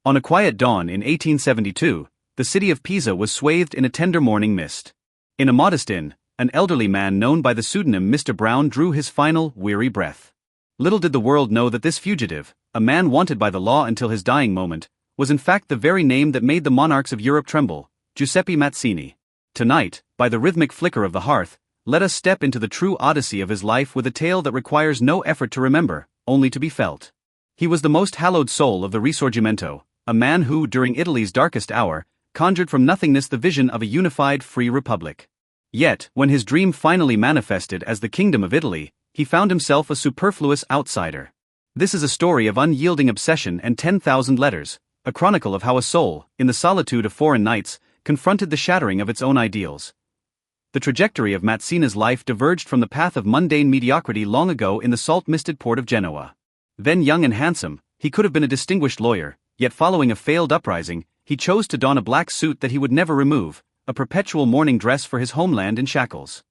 On a quiet dawn in 1872, the city of Pisa was swathed in a tender morning mist. In a modest inn, an elderly man known by the pseudonym Mr. Brown drew his final, weary breath. Little did the world know that this fugitive, a man wanted by the law until his dying moment, was in fact the very name that made the monarchs of Europe tremble, Giuseppe Mazzini. Tonight, by the rhythmic flicker of the hearth, let us step into the true odyssey of his life with a tale that requires no effort to remember, only to be felt. He was the most hallowed soul of the Risorgimento, a man who, during Italy's darkest hour, conjured from nothingness the vision of a unified free republic. Yet, when his dream finally manifested as the Kingdom of Italy, he found himself a superfluous outsider. This is a story of unyielding obsession and 10,000 letters, a chronicle of how a soul, in the solitude of foreign nights, confronted the shattering of its own ideals. The trajectory of Mazzini's life diverged from the path of mundane mediocrity long ago in the salt-misted port of Genoa. Then young and handsome, he could have been a distinguished lawyer, yet following a failed uprising, he chose to don a black suit that he would never remove, a perpetual mourning dress for his homeland in shackles.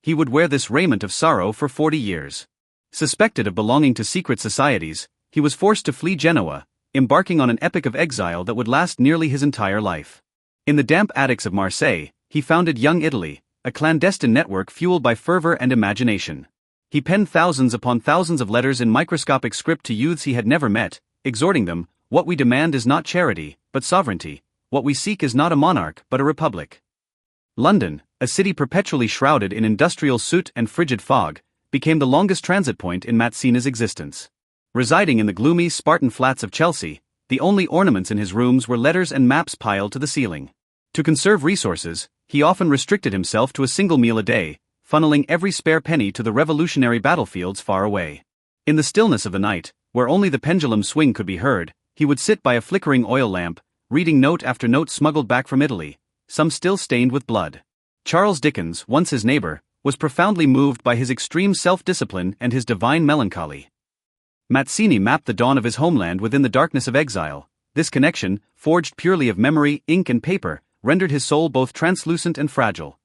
He would wear this raiment of sorrow for 40 years. Suspected of belonging to secret societies, he was forced to flee Genoa, embarking on an epic of exile that would last nearly his entire life. In the damp attics of Marseille, he founded Young Italy, a clandestine network fueled by fervor and imagination. He penned thousands upon thousands of letters in microscopic script to youths he had never met, exhorting them, "What we demand is not charity, but sovereignty. What we seek is not a monarch, but a republic." London, a city perpetually shrouded in industrial soot and frigid fog, became the longest transit point in Mazzini's existence. Residing in the gloomy Spartan flats of Chelsea, the only ornaments in his rooms were letters and maps piled to the ceiling. To conserve resources, he often restricted himself to a single meal a day, funneling every spare penny to the revolutionary battlefields far away. In the stillness of the night, where only the pendulum swing could be heard, he would sit by a flickering oil lamp, reading note after note smuggled back from Italy, some still stained with blood. Charles Dickens, once his neighbor, was profoundly moved by his extreme self-discipline and his divine melancholy. Mazzini mapped the dawn of his homeland within the darkness of exile. This connection, forged purely of memory, ink and paper, rendered his soul both translucent and fragile.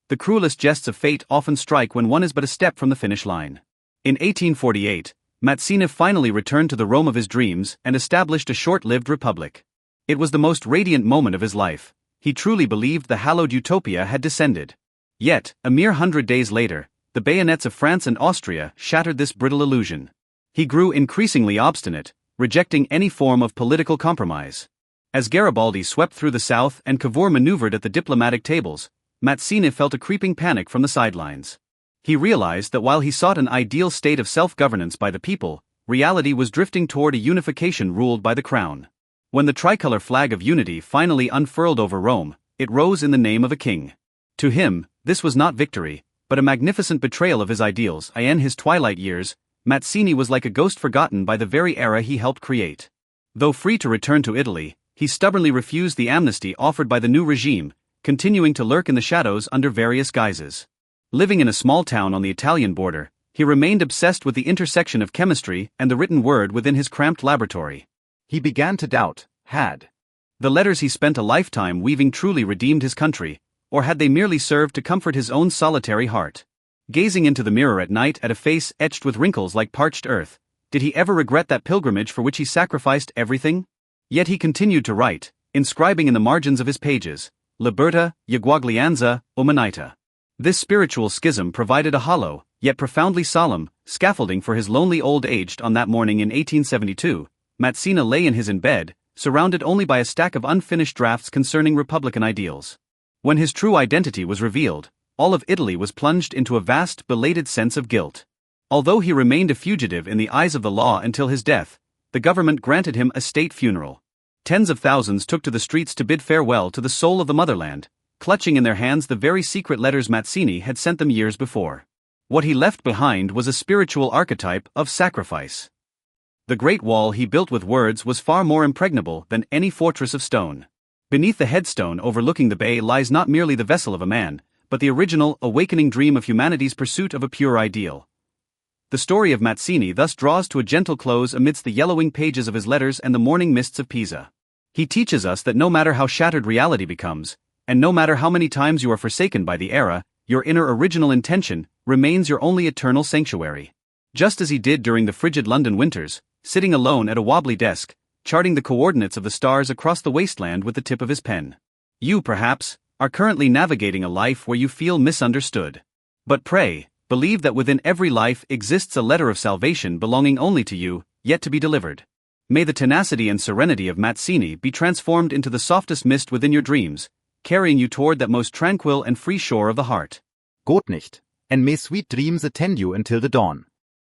The cruelest jests of fate often strike when one is but a step from the finish line. In 1848, Mazzini finally returned to the Rome of his dreams and established a short-lived republic. It was the most radiant moment of his life. He truly believed the hallowed utopia had descended. Yet, a mere 100 days later, the bayonets of France and Austria shattered this brittle illusion. He grew increasingly obstinate, rejecting any form of political compromise. As Garibaldi swept through the south and Cavour maneuvered at the diplomatic tables, Mazzini felt a creeping panic from the sidelines. He realized that while he sought an ideal state of self-governance by the people, reality was drifting toward a unification ruled by the crown. When the tricolor flag of unity finally unfurled over Rome, it rose in the name of a king. To him, this was not victory, but a magnificent betrayal of his ideals. In his twilight years, Mazzini was like a ghost forgotten by the very era he helped create. Though free to return to Italy, he stubbornly refused the amnesty offered by the new regime, continuing to lurk in the shadows under various guises. Living in a small town on the Italian border, he remained obsessed with the intersection of chemistry and the written word within his cramped laboratory. He began to doubt, had the letters he spent a lifetime weaving truly redeemed his country, or had they merely served to comfort his own solitary heart? Gazing into the mirror at night at a face etched with wrinkles like parched earth, did he ever regret that pilgrimage for which he sacrificed everything? Yet he continued to write, inscribing in the margins of his pages, Libertà, uguaglianza, umanità. This spiritual schism provided a hollow, yet profoundly solemn, scaffolding for his lonely old age. On that morning in 1872, Mazzini lay in his bed, surrounded only by a stack of unfinished drafts concerning Republican ideals. When his true identity was revealed, all of Italy was plunged into a vast, belated sense of guilt. Although he remained a fugitive in the eyes of the law until his death, the government granted him a state funeral. Tens of thousands took to the streets to bid farewell to the soul of the motherland, clutching in their hands the very secret letters Mazzini had sent them years before. What he left behind was a spiritual archetype of sacrifice. The great wall he built with words was far more impregnable than any fortress of stone. Beneath the headstone overlooking the bay lies not merely the vessel of a man, but the original, awakening dream of humanity's pursuit of a pure ideal. The story of Mazzini thus draws to a gentle close amidst the yellowing pages of his letters and the morning mists of Pisa. He teaches us that no matter how shattered reality becomes, and no matter how many times you are forsaken by the era, your inner original intention remains your only eternal sanctuary. Just as he did during the frigid London winters, sitting alone at a wobbly desk, charting the coordinates of the stars across the wasteland with the tip of his pen. You, perhaps, are currently navigating a life where you feel misunderstood. But pray, believe that within every life exists a letter of salvation belonging only to you, yet to be delivered. May the tenacity and serenity of Mazzini be transformed into the softest mist within your dreams, carrying you toward that most tranquil and free shore of the heart. Gut nicht, and may sweet dreams attend you until the dawn.